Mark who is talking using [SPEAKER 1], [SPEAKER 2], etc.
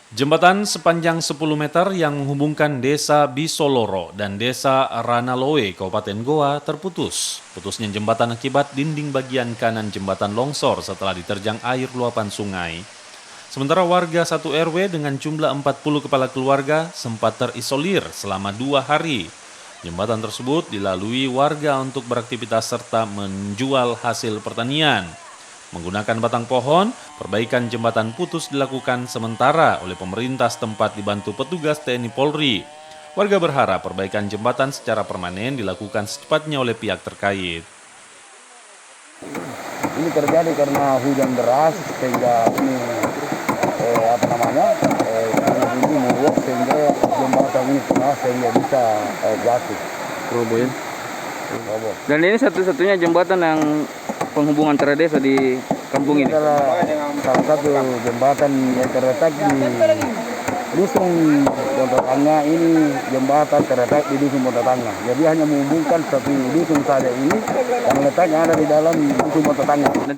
[SPEAKER 1] Jembatan sepanjang 10 meter yang menghubungkan desa Bisoloro dan desa Ranaloe, Kabupaten Goa, terputus. Putusnya jembatan akibat dinding bagian kanan jembatan longsor setelah diterjang air luapan sungai. Sementara warga satu RW dengan jumlah 40 kepala keluarga sempat terisolir selama 2 hari. Jembatan tersebut dilalui warga untuk beraktivitas serta menjual hasil pertanian. Menggunakan batang pohon, perbaikan jembatan putus dilakukan sementara oleh pemerintah setempat dibantu petugas TNI Polri. Warga berharap perbaikan jembatan secara permanen dilakukan secepatnya oleh pihak terkait.
[SPEAKER 2] Ini terjadi karena hujan deras sehingga ini ini meluap sehingga jembatan ini kena sehingga bisa jatuh.
[SPEAKER 3] Robo ya.
[SPEAKER 2] Roboh.
[SPEAKER 3] Dan ini satu-satunya jembatan yang penghubungan antara desa di kampung ini.
[SPEAKER 2] Adalah salah satu jembatan yang terletak di dusun Ponta Tangga. Ini jembatan terletak di dusun Ponta Tangga. Jadi hanya menghubungkan satu dusun saja ini yang letaknya ada di dalam dusun Ponta Tangga.